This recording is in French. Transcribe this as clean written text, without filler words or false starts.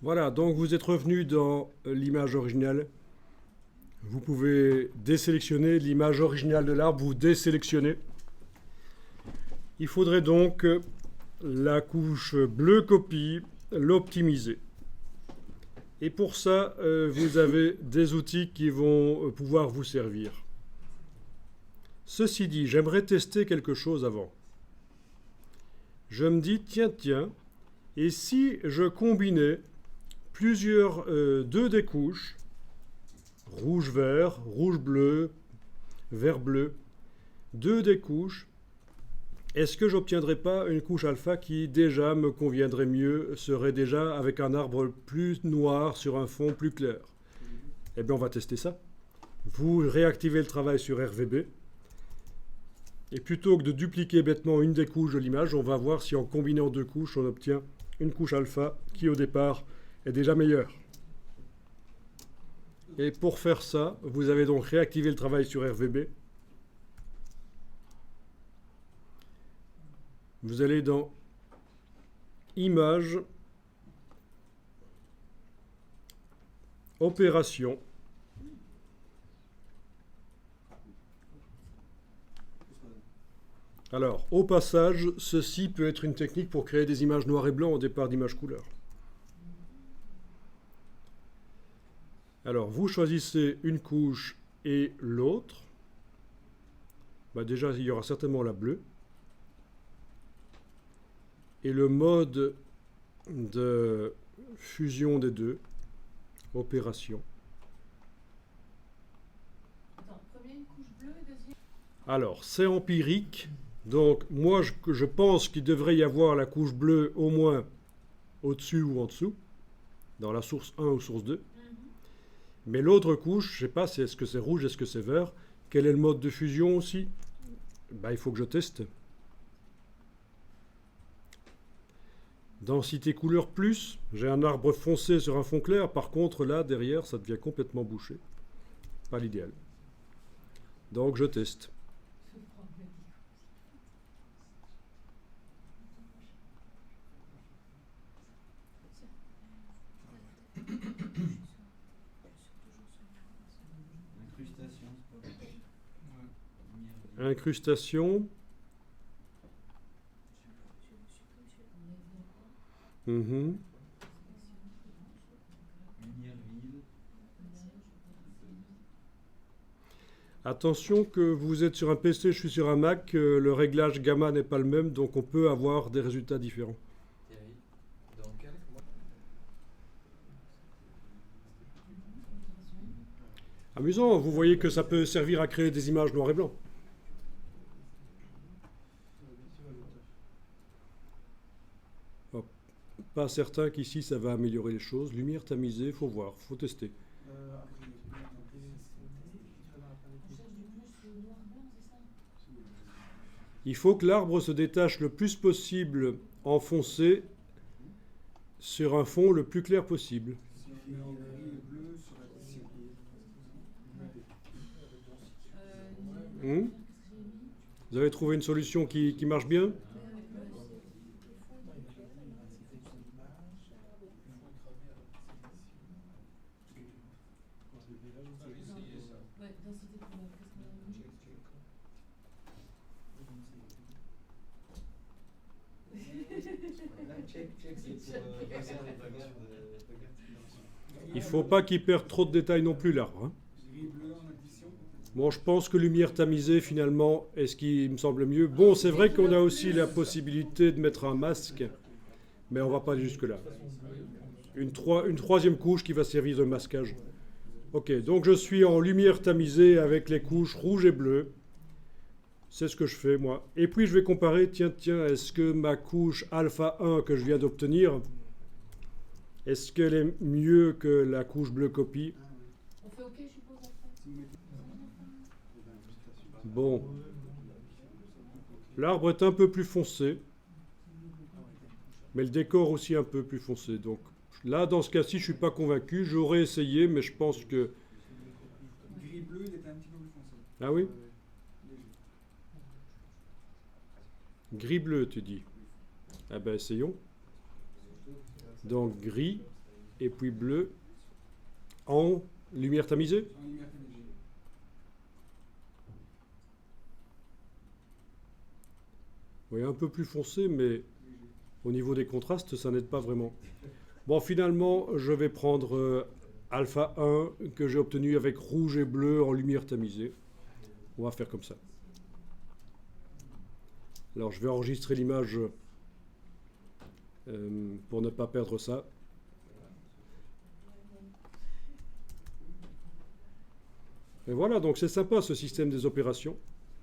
Voilà, donc vous êtes revenu dans l'image originale. Vous pouvez désélectionner l'image originale de l'arbre, vous désélectionnez. Il faudrait donc la couche bleu copie, l'optimiser. Et pour ça, vous avez des outils qui vont pouvoir vous servir. Ceci dit, j'aimerais tester quelque chose avant. Je me dis, tiens, et si je combinais deux des couches, rouge-vert, rouge-bleu, vert-bleu, deux des couches, est-ce que j'obtiendrais pas une couche alpha qui déjà me conviendrait mieux, serait déjà avec un arbre plus noir sur un fond plus clair? Eh bien, on va tester ça. Vous réactivez le travail sur RVB. Et plutôt que de dupliquer bêtement une des couches de l'image, on va voir si en combinant deux couches, on obtient une couche alpha qui, au départ, est déjà meilleure. Et pour faire ça, vous avez donc réactivé le travail sur RVB. Vous allez dans Images, Opérations. Alors, au passage, ceci peut être une technique pour créer des images noires et blancs au départ d'images couleurs. Alors, vous choisissez une couche et l'autre. Déjà, il y aura certainement la bleue. Et le mode de fusion des deux, opération. Attends, premier une couche bleue et deuxième. Alors, c'est empirique. Donc, moi, je pense qu'il devrait y avoir la couche bleue au moins au-dessus ou en dessous, dans la source 1 ou source 2. Mais l'autre couche, je ne sais pas, est-ce que c'est rouge, est-ce que c'est vert? Quel est le mode de fusion aussi? Il faut que je teste. Densité couleur plus, j'ai un arbre foncé sur un fond clair, par contre là, derrière, ça devient complètement bouché. Pas l'idéal. Donc je teste. Incrustation. Mhm. Attention que vous êtes sur un PC, je suis sur un Mac, le réglage gamma n'est pas le même, donc on peut avoir des résultats différents. Amusant, vous voyez que ça peut servir à créer des images noir et blanc. Oh, pas certain qu'ici ça va améliorer les choses. Lumière tamisée, faut voir, faut tester. Il faut que l'arbre se détache le plus possible en foncé sur un fond le plus clair possible. Vous avez trouvé une solution qui marche bien? Il ne faut pas qu'il perde trop de détails non plus, l'arbre. Hein. Bon, je pense que lumière tamisée, finalement, est ce qui me semble mieux. Bon, c'est vrai qu'on a aussi la possibilité de mettre un masque, mais on ne va pas aller jusque-là. Une troisième couche qui va servir de masquage. Ok, donc je suis en lumière tamisée avec les couches rouge et bleu. C'est ce que je fais, moi. Et puis, je vais comparer, tiens, est-ce que ma couche alpha 1 que je viens d'obtenir, est-ce qu'elle est mieux que la couche bleu copie? On fait OK, je suppose, après. Bon. L'arbre est un peu plus foncé, mais le décor aussi un peu plus foncé. Donc là, dans ce cas-ci, je ne suis pas convaincu. J'aurais essayé, mais je pense que... Gris-bleu, il était un petit peu plus foncé. Ah oui? Gris-bleu, tu dis. Ah ben, essayons. Donc, gris. et puis bleu en lumière tamisée. En lumière tamisée. Oui, un peu plus foncé, mais au niveau des contrastes, ça n'aide pas vraiment. Bon, finalement, je vais prendre alpha 1 que j'ai obtenu avec rouge et bleu en lumière tamisée. On va faire comme ça. Alors, je vais enregistrer l'image pour ne pas perdre ça. Et voilà, donc c'est sympa ce système des opérations.